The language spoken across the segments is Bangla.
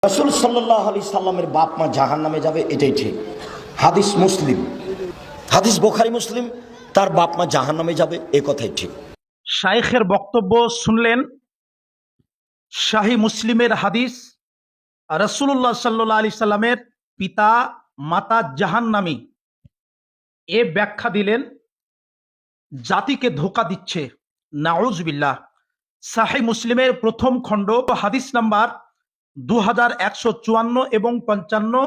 রাসূল সাল্লাল্লাহু আলাইহি সাল্লামের বাপ মা জাহান্নামে যাবে, এটাই ঠিক। হাদিস মুসলিম, হাদিস বুখারী মুসলিম, তার বাপ মা জাহান্নামে যাবে, এ কথাই ঠিক। শাইখের বক্তব্য শুনলেন। শাহী মুসলিমের হাদিস, রাসূলুল্লাহ সাল্লাল্লাহু আলাইহি সাল্লামের পিতা মাতা জাহান্নামী, এ ব্যাখ্যা দিলেন। জাতিকে ধোঁকা দিচ্ছে, নাউজুবিল্লাহ। শাহী মুসলিমের প্রথম খণ্ড, হাদিস নাম্বার 2154 এবং 55,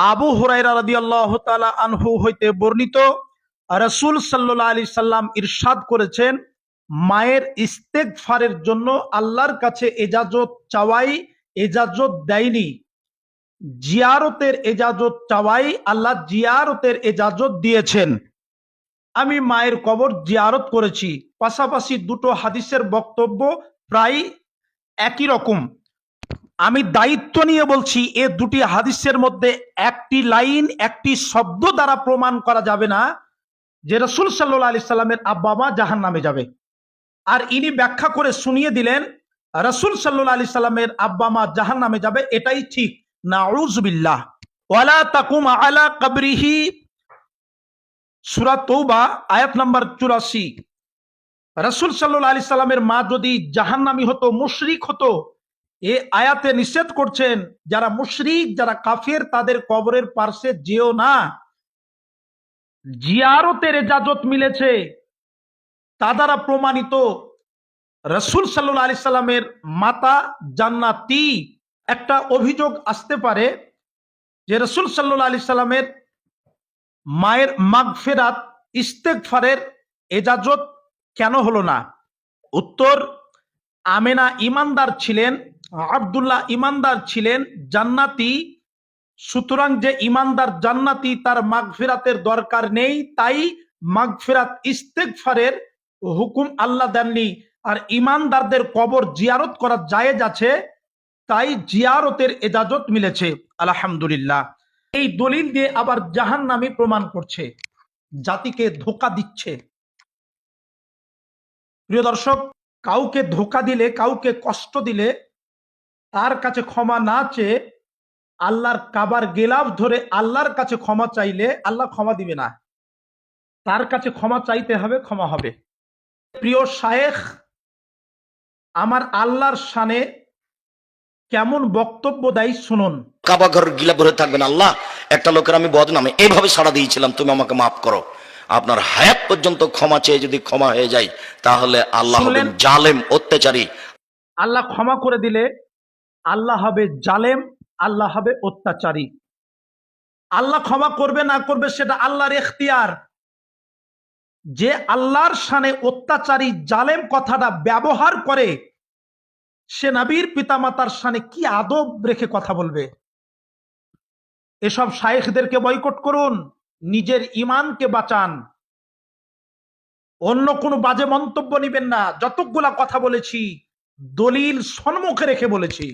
আবু হুরায়রা রাদিয়াল্লাহু তাআলা আনহু হইতে বর্ণিত, রাসূল সাল্লাল্লাহু আলাইহি সাল্লাম ইরশাদ করেছেন, মায়ের ইস্তেগফারের জন্য আল্লাহর কাছে এজাজত চাওয়াই এজাজত দেয়নি, জিয়ারতের এজাজত চাওয়াই আল্লাহ জিয়ারতের এজাজত দিয়েছেন। আমি মায়ের কবর জিয়ারত করেছি। পাশাপাশি দুটো হাদিসের বক্তব্য প্রায় একই রকম। আমি দায়িত্ব নিয়ে বলছি, এ দুটি হাদিসের মধ্যে একটি লাইন, একটি শব্দ দ্বারা প্রমাণ করা যাবে না যে রাসূল সাল্লাল্লাহু আলাইহি সাল্লামের আব্বা মা জাহান্নামে যাবে। আর ইনি ব্যাখ্যা করে শুনিয়ে দিলেন রাসূল সাল্লাল্লাহু আলাইহি সাল্লামের আব্বা মা জাহান্নামে যাবে, এটাই ঠিক। নাউজুবিল্লাহ। ওয়ালা তাকুম আলা কবরিহি, সূরা তওবা আয়াত নাম্বার 84। রাসূল সাল্লাল্লাহু আলাইহি সাল্লামের মা যদি জাহান্নামী হতো, মুশরিক হতো, এ আয়াতে নিষেধ করছেন যারা মুশরিক, যারা কাফের, তাদের কবরের পাশে যেও না। জিয়ারতের ইজাজত মিলেছে, তা দ্বারা প্রমাণিত রাসূল সাল্লাল্লাহু আলাইহি সাল্লামের মাতা জান্নাতি। একটা অভিযোগ আসতে পারে যে রাসূল সাল্লাল্লাহু আলাইহি সাল্লামের মায়ের মাগফিরাত, ইস্তেগফারের এজাজত কেন হলো না? উত্তর, আমেনা ইমানদার ছিলেন, আব্দুল্লাহ ইমানদার ছিলেন, জান্নাতি। সুতরাং যে ইমানদার জান্নাতি, তার মাগফিরাতের দরকার নেই, তাই মাগফিরাত ইস্তেগফারের হুকুম আল্লাহ দেননি। আর ইমানদারদের কবর জিয়ারত করা জায়েজ আছে, তাই জিয়ারতের এজাজত মিলেছে, আলহামদুলিল্লাহ। এই দলিল দিয়ে আবার জাহান্নামী প্রমাণ করছে, জাতিকে ধোঁকা দিচ্ছে। প্রিয় দর্শক, কাউকে ধোঁকা দিলে, কাউকে কষ্ট দিলে, তার কাছে ক্ষমা না চেয়ে আল্লাহর কাবার গেলাফ ধরে আল্লাহর কাছে ক্ষমা চাইলে আল্লাহ ক্ষমা দিবে না। তার কাছে ক্ষমা চাইতে হবে, ক্ষমা হবে। প্রিয় শায়েখ আমার আল্লাহর শানে কেমন বক্তব্য দেয় শুনুন। কাবা ঘরের গিলা ভরে থাকবেন, আল্লাহ একটা লোকের আমি বদনামে এইভাবে সাড়া দিয়েছিলাম, তুমি আমাকে মাফ করো। আপনার হায়াত পর্যন্ত ক্ষমা চেয়ে যদি ক্ষমা হয়ে যায়, তাহলে আল্লাহ হবেন জালেম, অত্যাচারী। আল্লাহ ক্ষমা করে দিলে আল্লাহ হবে জালেম, আল্লাহ হবে অত্যাচারী। আল্লাহ ক্ষমা করবে না করবে সেটা আল্লাহর এখতিয়ার। যে আল্লাহর শানে অত্যাচারী, জালেম কথাটা ব্যবহার করে, সে নবীর পিতামাতার শানে কি আদব রেখে কথা বলবে? এসব শায়েখদেরকে বয়কট করুন, নিজের ঈমানকে বাঁচান। অন্য কোনো বাজে মন্তব্য নিবেন না। যতগুলা কথা বলেছি দলিল সম্মুখে রেখে বলেছি।